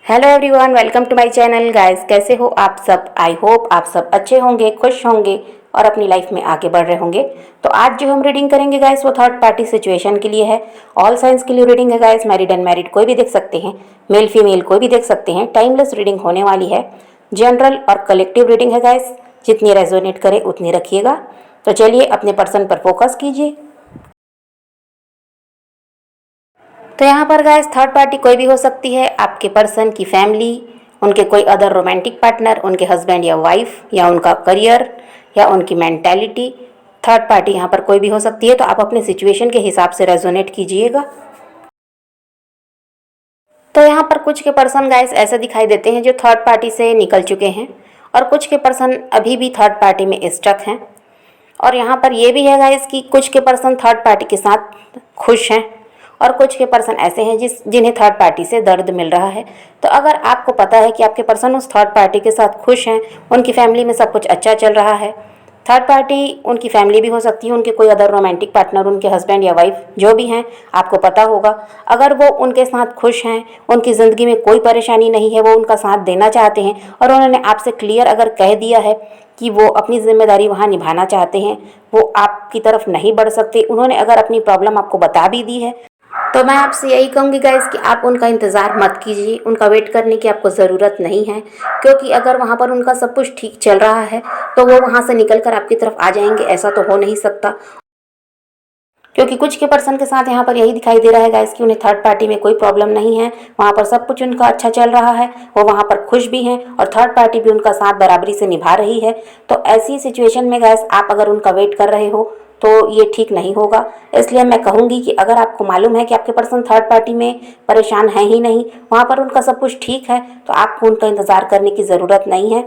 Hello everyone, welcome to my channel. Guys, कैसे हो आप सब? आई होप आप सब अच्छे होंगे, खुश होंगे और अपनी लाइफ में आगे बढ़ रहे होंगे। तो आज जो हम रीडिंग करेंगे गाइस, वो थर्ड पार्टी सिचुएशन के लिए है। ऑल साइंस के लिए रीडिंग है गाइस। मैरिड अनमैरिड कोई भी देख सकते हैं, मेल फीमेल कोई भी देख सकते हैं। टाइमलेस रीडिंग होने वाली है। जनरल और कलेक्टिव रीडिंग है गाइस। जितनी रेजोनेट करे उतनी रखिएगा। तो चलिए अपने पर्सन पर फोकस कीजिए। तो यहाँ पर गाइस थर्ड पार्टी कोई भी हो सकती है। आपके पर्सन की फैमिली, उनके कोई अदर रोमांटिक पार्टनर, उनके हस्बैंड या वाइफ, या उनका करियर, या उनकी मेंटालिटी। थर्ड पार्टी यहाँ पर कोई भी हो सकती है। तो आप अपने सिचुएशन के हिसाब से रेजोनेट कीजिएगा। तो यहाँ पर कुछ के पर्सन गाइस ऐसे दिखाई देते हैं जो थर्ड पार्टी से निकल चुके हैं, और कुछ के पर्सन अभी भी थर्ड पार्टी में स्टक हैं। और यहाँ पर ये भी है गाइस कि कुछ के पर्सन थर्ड पार्टी के साथ खुश हैं, और कुछ के पर्सन ऐसे हैं जिन्हें थर्ड पार्टी से दर्द मिल रहा है। तो अगर आपको पता है कि आपके पर्सन उस थर्ड पार्टी के साथ खुश हैं, उनकी फैमिली में सब कुछ अच्छा चल रहा है। थर्ड पार्टी उनकी फैमिली भी हो सकती है, उनके कोई अदर रोमांटिक पार्टनर, उनके हस्बैंड या वाइफ जो भी हैं, आपको पता होगा। अगर वो उनके साथ खुश हैं, उनकी ज़िंदगी में कोई परेशानी नहीं है, वो उनका साथ देना चाहते हैं, और उन्होंने आपसे क्लियर अगर कह दिया है कि वो अपनी जिम्मेदारी वहाँ निभाना चाहते हैं, वो आपकी तरफ नहीं बढ़ सकते, उन्होंने अगर अपनी प्रॉब्लम आपको बता भी दी है, तो मैं आपसे यही कहूँगी गाइस कि आप उनका इंतज़ार मत कीजिए। उनका वेट करने की आपको ज़रूरत नहीं है, क्योंकि अगर वहाँ पर उनका सब कुछ ठीक चल रहा है तो वो वहाँ से निकल कर आपकी तरफ आ जाएंगे, ऐसा तो हो नहीं सकता। क्योंकि कुछ के पर्सन के साथ यहाँ पर यही दिखाई दे रहा है गाइस कि उन्हें थर्ड पार्टी में कोई प्रॉब्लम नहीं है, वहाँ पर सब कुछ उनका अच्छा चल रहा है, वो वहाँ पर खुश भी हैं, और थर्ड पार्टी भी उनका साथ बराबरी से निभा रही है। तो ऐसी सिचुएशन में गाइस आप अगर उनका वेट कर रहे हो तो ये ठीक नहीं होगा। इसलिए मैं कहूँगी कि अगर आपको मालूम है कि आपके पर्सन थर्ड पार्टी में परेशान है ही नहीं, वहाँ पर उनका सब कुछ ठीक है, तो आपको उनका इंतज़ार करने की ज़रूरत नहीं है।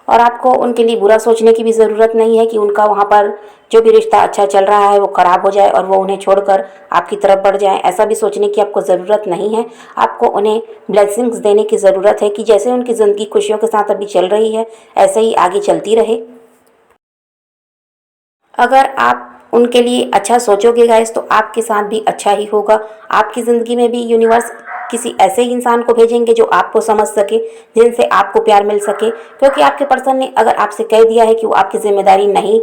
और आपको उनके लिए बुरा सोचने की भी ज़रूरत नहीं है कि उनका वहाँ पर जो भी रिश्ता अच्छा चल रहा है वो ख़राब हो जाए और वो उन्हें छोड़कर आपकी तरफ बढ़ जाए, ऐसा भी सोचने की आपको ज़रूरत नहीं है। आपको उन्हें ब्लेसिंग्स देने की ज़रूरत है कि जैसे उनकी ज़िंदगी खुशियों के साथ अभी चल रही है, ऐसे ही आगे चलती रहे। अगर आप उनके लिए अच्छा सोचोगे गाइस, तो आपके साथ भी अच्छा ही होगा। आपकी ज़िंदगी में भी यूनिवर्स किसी ऐसे ही इंसान को भेजेंगे जो आपको समझ सके, जिनसे आपको प्यार मिल सके। क्योंकि आपके पर्सन ने अगर आपसे कह दिया है कि वो आपकी जिम्मेदारी नहीं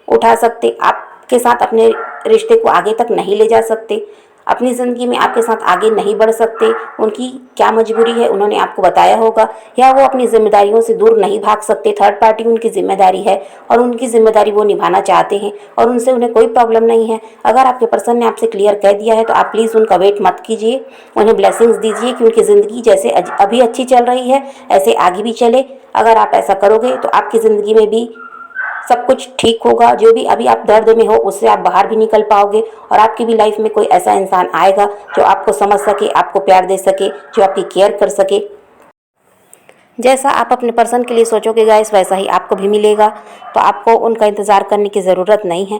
उठा सकते, आपके साथ अपने रिश्ते को आगे तक नहीं ले जा सकते, अपनी ज़िंदगी में आपके साथ आगे नहीं बढ़ सकते, उनकी क्या मजबूरी है उन्होंने आपको बताया होगा, या वो अपनी जिम्मेदारियों से दूर नहीं भाग सकते। थर्ड पार्टी उनकी जिम्मेदारी है और उनकी जिम्मेदारी वो निभाना चाहते हैं, और उनसे उन्हें कोई प्रॉब्लम नहीं है। अगर आपके पर्सन ने आपसे क्लियर कह दिया है तो आप प्लीज़ उनका वेट मत कीजिए, उन्हें ब्लेसिंग्स दीजिए कि उनकी ज़िंदगी जैसे अभी अच्छी चल रही है ऐसे आगे भी चले। अगर आप ऐसा करोगे तो आपकी ज़िंदगी में भी सब कुछ ठीक होगा। जो भी अभी आप दर्द में हो उससे आप बाहर भी निकल पाओगे, और आपकी भी लाइफ में कोई ऐसा इंसान आएगा जो आपको समझ सके, आपको प्यार दे सके, जो आपकी केयर कर सके। जैसा आप अपने पर्सन के लिए सोचोगे गाइस, वैसा ही आपको भी मिलेगा। तो आपको उनका इंतज़ार करने की ज़रूरत नहीं है।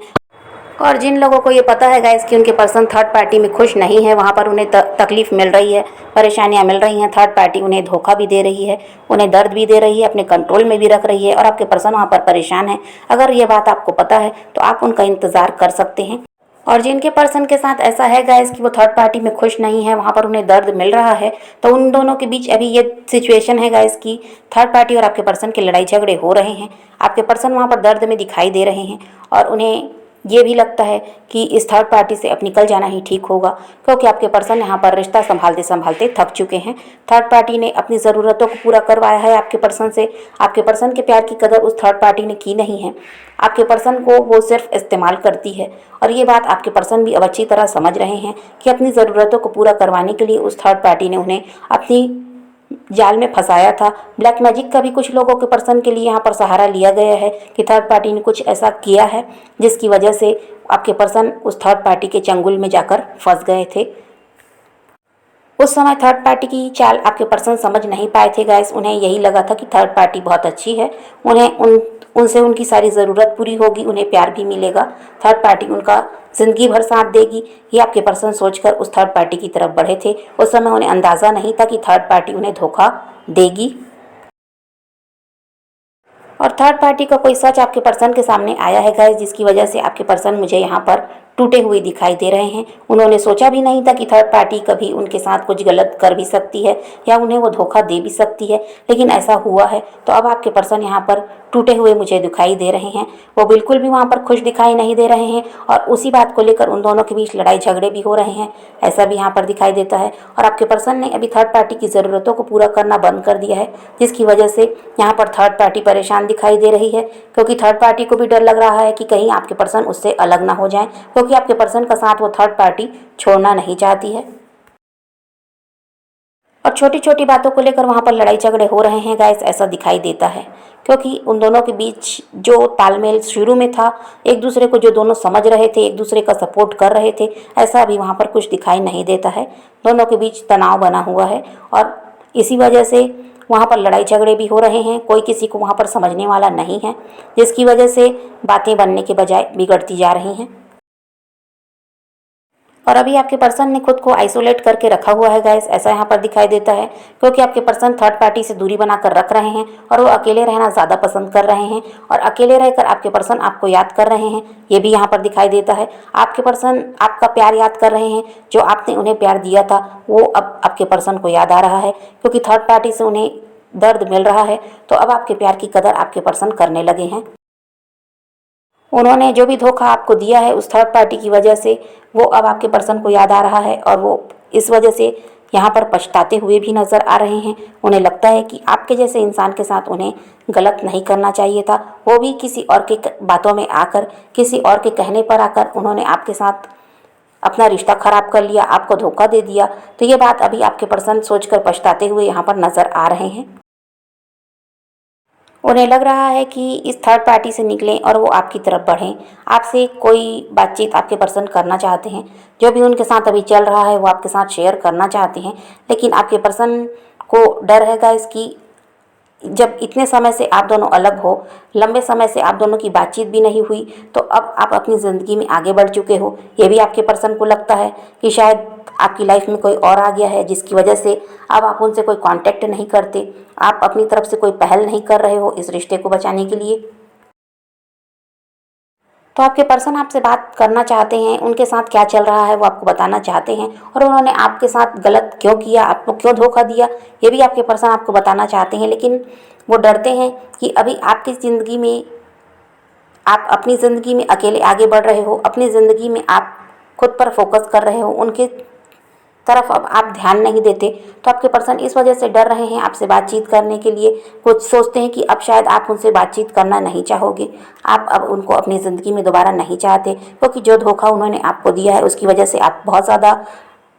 और जिन लोगों को ये पता है गाइस कि उनके पर्सन थर्ड पार्टी में खुश नहीं है, वहाँ पर उन्हें तकलीफ मिल रही है, परेशानियाँ मिल रही हैं, थर्ड पार्टी उन्हें धोखा भी दे रही है, उन्हें दर्द भी दे रही है, अपने कंट्रोल में भी रख रही है, और आपके पर्सन वहाँ पर परेशान है, अगर ये बात आपको पता है तो आप उनका इंतज़ार कर सकते हैं। और जिनके पर्सन के साथ ऐसा है गाइस कि वो थर्ड पार्टी में खुश नहीं है, वहाँ पर उन्हें दर्द मिल रहा है, तो उन दोनों के बीच अभी ये सिचुएशन है गाइस कि थर्ड पार्टी और आपके पर्सन के लड़ाई झगड़े हो रहे हैं। आपके पर्सन वहाँ पर दर्द में दिखाई दे रहे हैं, और उन्हें ये भी लगता है कि इस थर्ड पार्टी से अब निकल जाना ही ठीक होगा, क्योंकि आपके पर्सन यहाँ पर रिश्ता संभालते संभालते थक चुके हैं। थर्ड पार्टी ने अपनी ज़रूरतों को पूरा करवाया है आपके पर्सन से। आपके पर्सन के प्यार की कदर उस थर्ड पार्टी ने की नहीं है। आपके पर्सन को वो सिर्फ इस्तेमाल करती है, और ये बात आपके पर्सन भी अब अच्छी तरह समझ रहे हैं कि अपनी ज़रूरतों को पूरा करवाने के लिए उस थर्ड पार्टी ने उन्हें अपनी जाल में फंसाया था। ब्लैक मैजिक का भी कुछ लोगों के पर्सन के लिए यहाँ पर सहारा लिया गया है कि थर्ड पार्टी ने कुछ ऐसा किया है जिसकी वजह से आपके पर्सन उस थर्ड पार्टी के चंगुल में जाकर फंस गए थे। उस समय थर्ड पार्टी की चाल आपके पर्सन समझ नहीं पाए थे गाइस। उन्हें यही लगा था कि थर्ड पार्टी बहुत अच्छी है, उन्हें उनसे उनकी सारी ज़रूरत पूरी होगी, उन्हें प्यार भी मिलेगा, थर्ड पार्टी उनका ज़िंदगी भर साथ देगी। ये आपके पर्सन सोचकर उस थर्ड पार्टी की तरफ बढ़े थे। उस समय उन्हें अंदाज़ा नहीं था कि थर्ड पार्टी उन्हें धोखा देगी। और थर्ड पार्टी का कोई सच आपके पर्सन के सामने आया है गाइस, जिसकी वजह से आपके पर्सन मुझे यहाँ पर टूटे हुए दिखाई दे रहे हैं। उन्होंने सोचा भी नहीं था कि थर्ड पार्टी कभी उनके साथ कुछ गलत कर भी सकती है या उन्हें वो धोखा दे भी सकती है, लेकिन ऐसा हुआ है। तो अब आपके पर्सन यहाँ पर टूटे हुए मुझे दिखाई दे रहे हैं। वो बिल्कुल भी वहाँ पर खुश दिखाई नहीं दे रहे हैं और उसी बात को लेकर उन दोनों के बीच लड़ाई झगड़े भी हो रहे हैं, ऐसा भी यहाँ पर दिखाई देता है। और आपके पर्सन ने अभी थर्ड पार्टी की ज़रूरतों को पूरा करना बंद कर दिया है, जिसकी वजह से यहाँ पर थर्ड पार्टी परेशान दिखाई दे रही है, क्योंकि थर्ड पार्टी को भी डर लग रहा है कि कहीं आपके पर्सन उससे अलग ना हो जाएं, क्योंकि आपके पर्सन का साथ वो थर्ड पार्टी छोड़ना नहीं चाहती है। और छोटी छोटी बातों को लेकर वहाँ पर लड़ाई झगड़े हो रहे हैं गाइस, ऐसा दिखाई देता है, क्योंकि उन दोनों के बीच जो तालमेल शुरू में था, एक दूसरे को जो दोनों समझ रहे थे, एक दूसरे का सपोर्ट कर रहे थे, ऐसा अभी वहाँ पर कुछ दिखाई नहीं देता है। दोनों के बीच तनाव बना हुआ है और इसी वजह से वहाँ पर लड़ाई झगड़े भी हो रहे हैं। कोई किसी को वहाँ पर समझने वाला नहीं है, जिसकी वजह से बातें बनने के बजाय बिगड़ती जा रही हैं। और अभी आपके पर्सन ने खुद को आइसोलेट करके रखा हुआ है गाइस, ऐसा यहाँ पर दिखाई देता है, क्योंकि आपके पर्सन थर्ड पार्टी से दूरी बनाकर रख रहे हैं और वो अकेले रहना ज़्यादा पसंद कर रहे हैं और अकेले रहकर आपके पर्सन आपको याद कर रहे हैं, ये भी यहाँ पर दिखाई देता है। आपके पर्सन आपका प्यार याद कर रहे हैं, जो आपने उन्हें प्यार दिया था वो अब आपके पर्सन को याद आ रहा है, क्योंकि थर्ड पार्टी से उन्हें दर्द मिल रहा है, तो अब आपके प्यार की कदर आपके पर्सन करने लगे हैं। उन्होंने जो भी धोखा आपको दिया है उस थर्ड पार्टी की वजह से वो अब आपके पर्सन को याद आ रहा है और वो इस वजह से यहाँ पर पछताते हुए भी नज़र आ रहे हैं। उन्हें लगता है कि आपके जैसे इंसान के साथ उन्हें गलत नहीं करना चाहिए था, वो भी किसी और के बातों में आकर, किसी और के कहने पर आकर उन्होंने आपके साथ अपना रिश्ता खराब कर लिया, आपको धोखा दे दिया। तो ये बात अभी आपके पर्सन सोचकर पछताते हुए यहाँ पर नज़र आ रहे हैं। उन्हें लग रहा है कि इस थर्ड पार्टी से निकलें और वो आपकी तरफ बढ़ें, आपसे कोई बातचीत आपके पर्सन करना चाहते हैं, जो भी उनके साथ अभी चल रहा है वो आपके साथ शेयर करना चाहते हैं, लेकिन आपके पर्सन को डर है गाइस कि जब इतने समय से आप दोनों अलग हो, लंबे समय से आप दोनों की बातचीत भी नहीं हुई, तो अब आप अपनी ज़िंदगी में आगे बढ़ चुके हो। ये भी आपके पर्सन को लगता है कि शायद आपकी लाइफ में कोई और आ गया है, जिसकी वजह से अब आप उनसे कोई कांटेक्ट नहीं करते, आप अपनी तरफ से कोई पहल नहीं कर रहे हो इस रिश्ते को बचाने के लिए। तो आपके पर्सन आपसे बात करना चाहते हैं, उनके साथ क्या चल रहा है वो आपको बताना चाहते हैं और उन्होंने आपके साथ गलत क्यों किया, आपको क्यों धोखा दिया, ये भी आपके पर्सन आपको बताना चाहते हैं। लेकिन वो डरते हैं कि अभी आपकी ज़िंदगी में, आप अपनी ज़िंदगी में अकेले आगे बढ़ रहे हो, अपनी ज़िंदगी में आप खुद पर फोकस कर रहे हो, उनके तरफ अब आप ध्यान नहीं देते। तो आपके पर्सन इस वजह से डर रहे हैं आपसे बातचीत करने के लिए। कुछ सोचते हैं कि अब शायद आप उनसे बातचीत करना नहीं चाहोगे, आप अब उनको अपनी ज़िंदगी में दोबारा नहीं चाहते, क्योंकि जो धोखा उन्होंने आपको दिया है उसकी वजह से आप बहुत ज़्यादा,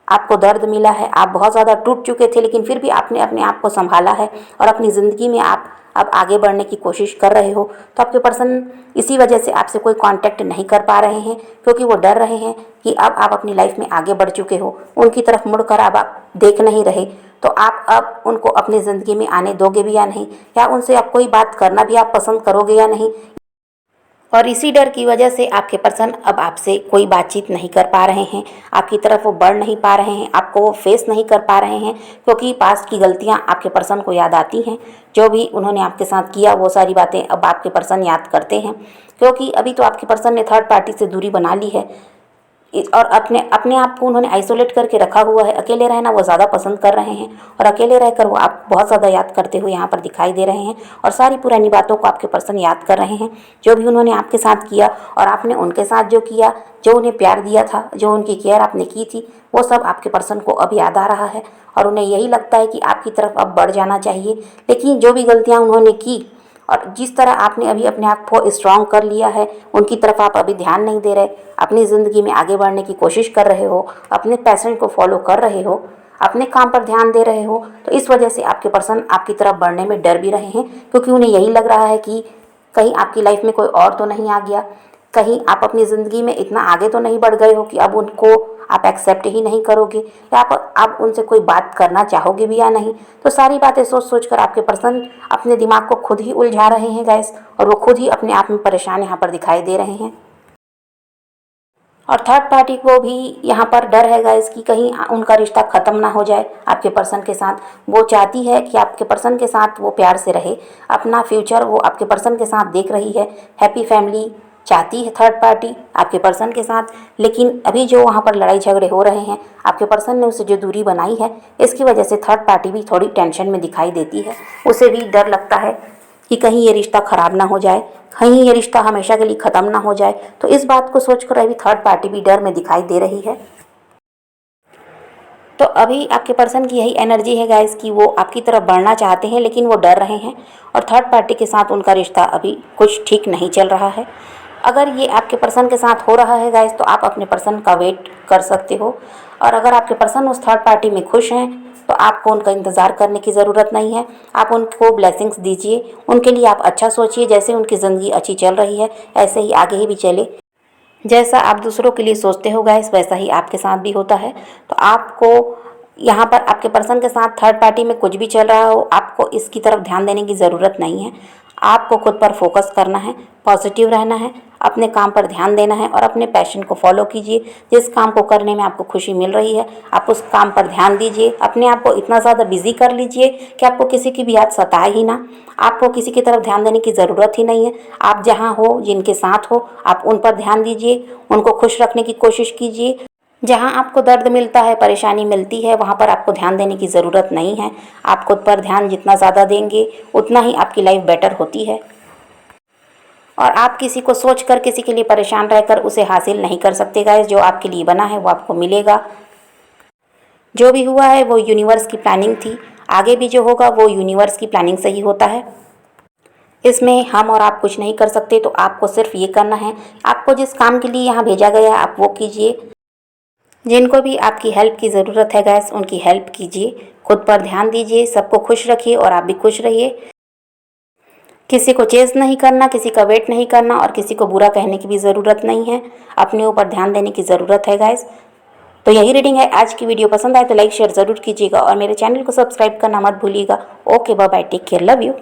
आपको दर्द मिला है, आप बहुत ज़्यादा टूट चुके थे, लेकिन फिर भी आपने अपने आप को संभाला है और अपनी ज़िंदगी में आप अब आगे बढ़ने की कोशिश कर रहे हो। तो आपके पर्सन इसी वजह से आपसे कोई कांटेक्ट नहीं कर पा रहे हैं, क्योंकि वो डर रहे हैं कि अब आप अपनी लाइफ में आगे बढ़ चुके हो, उनकी तरफ मुड़कर अब आप देख नहीं रहे, तो आप अब उनको अपनी ज़िंदगी में आने दोगे भी या नहीं, या उनसे आप कोई बात करना भी आप पसंद करोगे या नहीं। और इसी डर की वजह से आपके पर्सन अब आपसे कोई बातचीत नहीं कर पा रहे हैं, आपकी तरफ वो बढ़ नहीं पा रहे हैं, आपको वो फेस नहीं कर पा रहे हैं, क्योंकि पास्ट की गलतियां आपके पर्सन को याद आती हैं। जो भी उन्होंने आपके साथ किया वो सारी बातें अब आपके पर्सन याद करते हैं, क्योंकि अभी तो आपके पर्सन ने थर्ड पार्टी से दूरी बना ली है और अपने अपने आप को उन्होंने आइसोलेट करके रखा हुआ है। अकेले रहना वो ज़्यादा पसंद कर रहे हैं और अकेले रहकर वो आप बहुत ज़्यादा याद करते हुए यहाँ पर दिखाई दे रहे हैं और सारी पुरानी बातों को आपके पर्सन याद कर रहे हैं, जो भी उन्होंने आपके साथ किया और आपने उनके साथ जो किया, जो उन्हें प्यार दिया था, जो उनकी केयर आपने की थी, वो सब आपके पर्सन को अब याद आ रहा है और उन्हें यही लगता है कि आपकी तरफ अब बढ़ जाना चाहिए। लेकिन जो भी गलतियाँ उन्होंने की और जिस तरह आपने अभी अपने आप को स्ट्रॉन्ग कर लिया है, उनकी तरफ आप अभी ध्यान नहीं दे रहे, अपनी ज़िंदगी में आगे बढ़ने की कोशिश कर रहे हो, अपने पैशन को फॉलो कर रहे हो, अपने काम पर ध्यान दे रहे हो, तो इस वजह से आपके पर्सन आपकी तरफ बढ़ने में डर भी रहे हैं, क्योंकि उन्हें यही लग रहा है कि कहीं आपकी लाइफ में कोई और तो नहीं आ गया, कहीं आप अपनी ज़िंदगी में इतना आगे तो नहीं बढ़ गए हो कि अब उनको आप एक्सेप्ट ही नहीं करोगे, या आप उनसे कोई बात करना चाहोगे भी या नहीं। तो सारी बातें सोच सोच कर आपके पर्सन अपने दिमाग को खुद ही उलझा रहे हैं गैस, और वो खुद ही अपने आप में परेशान यहाँ पर दिखाई दे रहे हैं। और थर्ड पार्टी को भी यहाँ पर डर है गाइस कि कहीं उनका रिश्ता ख़त्म ना हो जाए आपके पर्सन के साथ। वो चाहती है कि आपके पर्सन के साथ वो प्यार से रहे, अपना फ्यूचर वो आपके पर्सन के साथ देख रही है, हैप्पी फैमिली चाहती है थर्ड पार्टी आपके पर्सन के साथ, लेकिन अभी जो वहाँ पर लड़ाई झगड़े हो रहे हैं, आपके पर्सन ने उससे जो दूरी बनाई है, इसकी वजह से थर्ड पार्टी भी थोड़ी टेंशन में दिखाई देती है। उसे भी डर लगता है कि कहीं ये रिश्ता ख़राब ना हो जाए, कहीं ये रिश्ता हमेशा के लिए ख़त्म ना हो जाए। तो इस बात को सोचकर अभी थर्ड पार्टी भी डर में दिखाई दे रही है। तो अभी आपके पर्सन की यही एनर्जी है गाइस कि वो आपकी तरफ बढ़ना चाहते हैं, लेकिन वो डर रहे हैं और थर्ड पार्टी के साथ उनका रिश्ता अभी कुछ ठीक नहीं चल रहा है। अगर ये आपके पर्सन के साथ हो रहा है गाइस, तो आप अपने पर्सन का वेट कर सकते हो, और अगर आपके पर्सन उस थर्ड पार्टी में खुश हैं तो आपको उनका इंतज़ार करने की ज़रूरत नहीं है। आप उनको ब्लेसिंग्स दीजिए, उनके लिए आप अच्छा सोचिए। जैसे उनकी ज़िंदगी अच्छी चल रही है ऐसे ही आगे ही भी चले। जैसा आप दूसरों के लिए सोचते हो गाइस, वैसा ही आपके साथ भी होता है। तो आपको यहाँ पर आपके पर्सन के साथ थर्ड पार्टी में कुछ भी चल रहा हो, आपको इसकी तरफ ध्यान देने की ज़रूरत नहीं है। आपको खुद पर फोकस करना है, पॉजिटिव रहना है, अपने काम पर ध्यान देना है और अपने पैशन को फॉलो कीजिए। जिस काम को करने में आपको खुशी मिल रही है, आप उस काम पर ध्यान दीजिए। अपने आप को इतना ज़्यादा बिजी कर लीजिए कि आपको किसी की भी याद सताए ही ना। आपको किसी की तरफ ध्यान देने की ज़रूरत ही नहीं है। आप जहाँ हो, जिनके साथ हो, आप उन पर ध्यान दीजिए, उनको खुश रखने की कोशिश कीजिए। जहाँ आपको दर्द मिलता है, परेशानी मिलती है, वहाँ पर आपको ध्यान देने की ज़रूरत नहीं है। आप खुद पर ध्यान जितना ज़्यादा देंगे उतना ही आपकी लाइफ बेटर होती है। और आप किसी को सोचकर, किसी के लिए परेशान रहकर उसे हासिल नहीं कर सकते गाइस। जो आपके लिए बना है वो आपको मिलेगा। जो भी हुआ है वो यूनिवर्स की प्लानिंग थी। आगे भी जो होगा वो यूनिवर्स की प्लानिंग से ही होता है। इसमें हम और आप कुछ नहीं कर सकते। तो आपको सिर्फ ये करना है, आपको जिस काम के लिए यहाँ भेजा गया है आप वो कीजिए। जिनको भी आपकी हेल्प की ज़रूरत है गैस, उनकी हेल्प कीजिए। खुद पर ध्यान दीजिए, सबको खुश रखिए और आप भी खुश रहिए। किसी को चेज़ नहीं करना, किसी का वेट नहीं करना और किसी को बुरा कहने की भी ज़रूरत नहीं है। अपने ऊपर ध्यान देने की ज़रूरत है गैस। तो यही रीडिंग है। आज की वीडियो पसंद आए तो लाइक शेयर ज़रूर कीजिएगा और मेरे चैनल को सब्सक्राइब करना मत भूलिएगा। Okay bye bye, take care, love you.